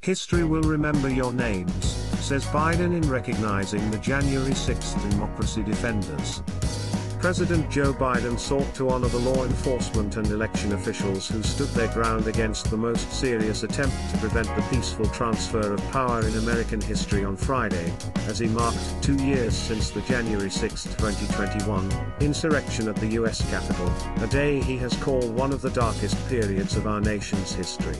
History will remember your names, says Biden in recognizing the January 6 democracy defenders. President Joe Biden sought to honor the law enforcement and election officials who stood their ground against the most serious attempt to prevent the peaceful transfer of power in American history on Friday, as he marked 2 years since the January 6, 2021, insurrection at the U.S. Capitol, a day he has called one of the darkest periods of our nation's history.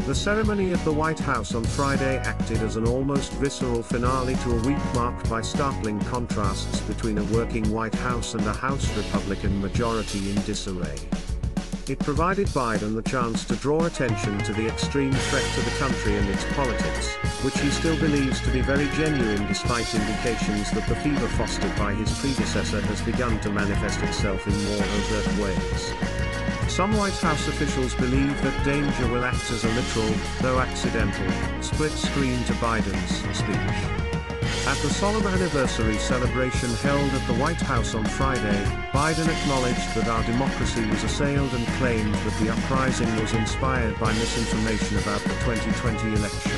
The ceremony at the White House on Friday acted as an almost visceral finale to a week marked by startling contrasts between a working White House and a House Republican majority in disarray. It provided Biden the chance to draw attention to the extreme threat to the country and its politics, which he still believes to be very genuine despite indications that the fever fostered by his predecessor has begun to manifest itself in more overt ways. Some White House officials believe that danger will act as a literal, though accidental, split screen to Biden's speech. At the solemn anniversary celebration held at the White House on Friday, Biden acknowledged that our democracy was assailed and claimed that the uprising was inspired by misinformation about the 2020 election.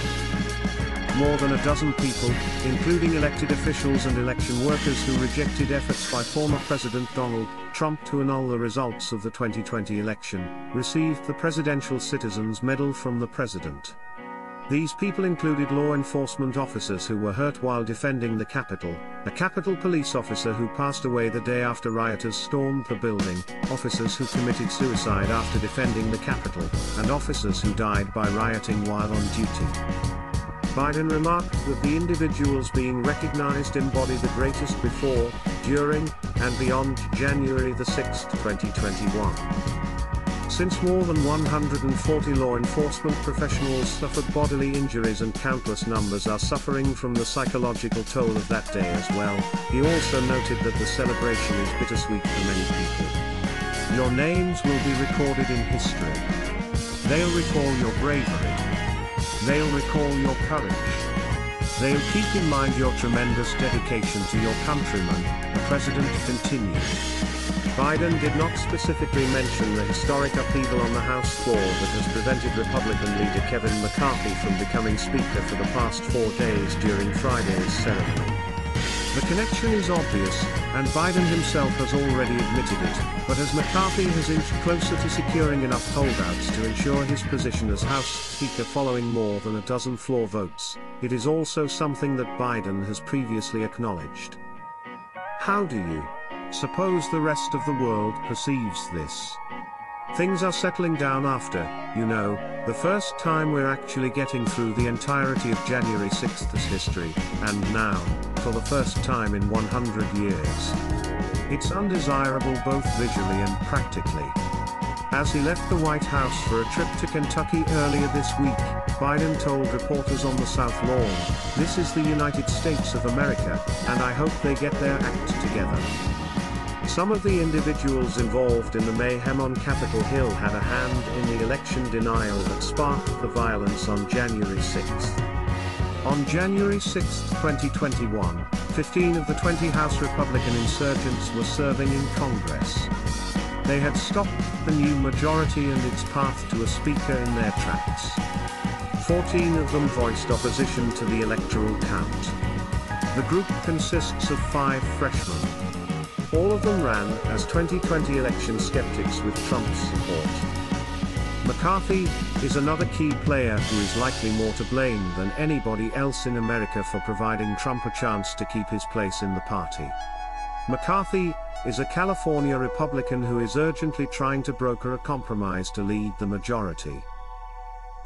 More than a dozen people, including elected officials and election workers who rejected efforts by former President Donald Trump to annul the results of the 2020 election, received the Presidential Citizens Medal from the President. These people included law enforcement officers who were hurt while defending the Capitol, a Capitol police officer who passed away the day after rioters stormed the building, officers who committed suicide after defending the Capitol, and officers who died by rioting while on duty. Biden remarked that the individuals being recognized embody the greatest before, during, and beyond January 6, 2021. Since more than 140 law enforcement professionals suffered bodily injuries and countless numbers are suffering from the psychological toll of that day as well, he also noted that the celebration is bittersweet for many people. Your names will be recorded in history. They'll recall your bravery. They'll recall your courage. They'll keep in mind your tremendous dedication to your countrymen, the president continued. Biden did not specifically mention the historic upheaval on the House floor that has prevented Republican leader Kevin McCarthy from becoming Speaker for the past 4 days during Friday's ceremony. The connection is obvious, and Biden himself has already admitted it, but as McCarthy has inched closer to securing enough holdouts to ensure his position as House Speaker following more than a dozen floor votes, it is also something that Biden has previously acknowledged. How do you suppose the rest of the world perceives this? Things are settling down after, the first time we're actually getting through the entirety of January 6th's history, and now, for the first time in 100 years. It's undesirable both visually and practically. As he left the White House for a trip to Kentucky earlier this week, Biden told reporters on the South Lawn, "This is the United States of America, and I hope they get their act together." Some of the individuals involved in the mayhem on Capitol Hill had a hand in the election denial that sparked the violence on January 6. On January 6, 2021, 15 of the 20 House Republican insurgents were serving in Congress. They had stopped the new majority and its path to a speaker in their tracks. 14 of them voiced opposition to the electoral count. The group consists of 5 freshmen. All of them ran as 2020 election skeptics with Trump's support. McCarthy is another key player who is likely more to blame than anybody else in America for providing Trump a chance to keep his place in the party. McCarthy is a California Republican who is urgently trying to broker a compromise to lead the majority.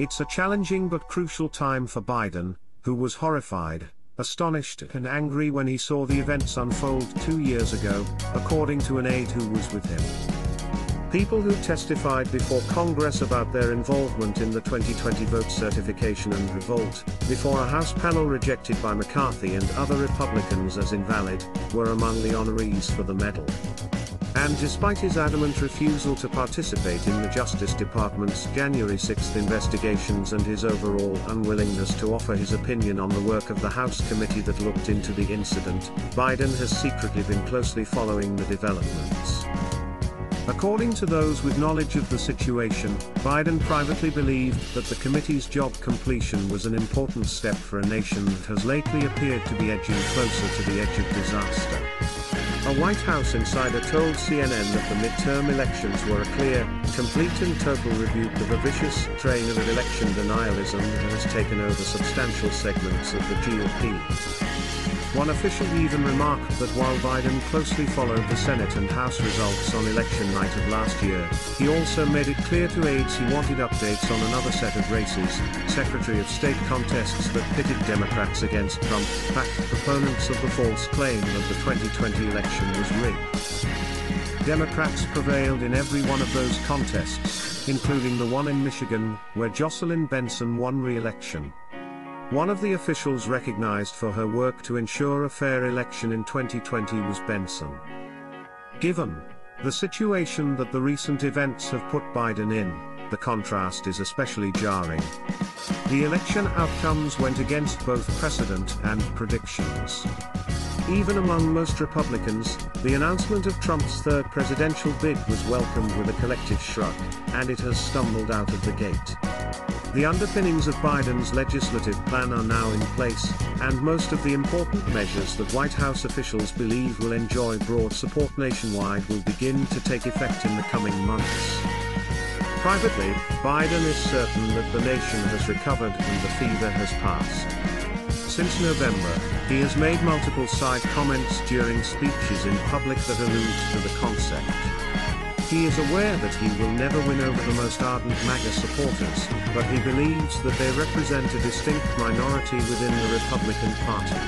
It's a challenging but crucial time for Biden, who was horrified, astonished and angry when he saw the events unfold 2 years ago, according to an aide who was with him. People who testified before Congress about their involvement in the 2020 vote certification and revolt, before a House panel rejected by McCarthy and other Republicans as invalid, were among the honorees for the medal. And despite his adamant refusal to participate in the Justice Department's January 6 investigations and his overall unwillingness to offer his opinion on the work of the House committee that looked into the incident, Biden has secretly been closely following the developments. According to those with knowledge of the situation, Biden privately believed that the committee's job completion was an important step for a nation that has lately appeared to be edging closer to the edge of disaster. A White House insider told CNN that the midterm elections were a clear, complete and total rebuke of a vicious strain of election denialism that has taken over substantial segments of the GOP. One official even remarked that while Biden closely followed the Senate and House results on election night of last year, he also made it clear to aides he wanted updates on another set of races, Secretary of State contests that pitted Democrats against Trump-backed proponents of the false claim that the 2020 election was rigged. Democrats prevailed in every one of those contests, including the one in Michigan, where Jocelyn Benson won re-election. One of the officials recognized for her work to ensure a fair election in 2020 was Benson. Given the situation that the recent events have put Biden in, the contrast is especially jarring. The election outcomes went against both precedent and predictions. Even among most Republicans, the announcement of Trump's third presidential bid was welcomed with a collective shrug, and it has stumbled out of the gate. The underpinnings of Biden's legislative plan are now in place, and most of the important measures that White House officials believe will enjoy broad support nationwide will begin to take effect in the coming months. Privately, Biden is certain that the nation has recovered and the fever has passed. Since November, he has made multiple side comments during speeches in public that allude to the concept. He is aware that he will never win over the most ardent MAGA supporters, but he believes that they represent a distinct minority within the Republican Party.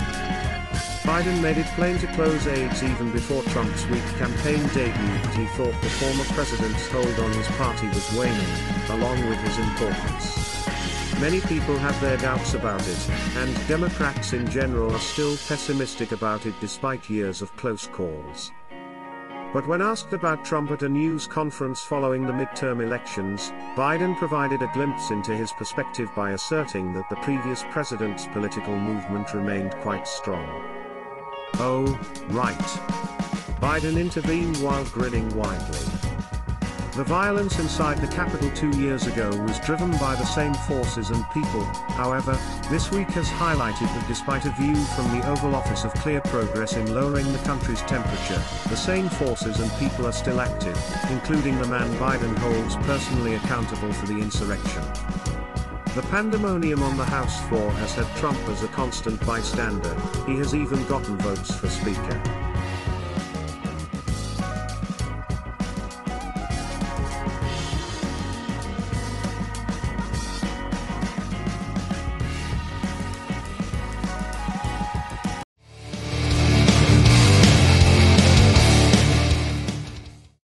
Biden made it plain to close aides even before Trump's weak campaign debut that he thought the former president's hold on his party was waning, along with his importance. Many people have their doubts about it, and Democrats in general are still pessimistic about it despite years of close calls. But when asked about Trump at a news conference following the midterm elections, Biden provided a glimpse into his perspective by asserting that the previous president's political movement remained quite strong. Oh, right. Biden intervened while grinning widely. The violence inside the Capitol 2 years ago was driven by the same forces and people. However, this week has highlighted that despite a view from the Oval Office of clear progress in lowering the country's temperature, the same forces and people are still active, including the man Biden holds personally accountable for the insurrection. The pandemonium on the House floor has had Trump as a constant bystander. He has even gotten votes for Speaker.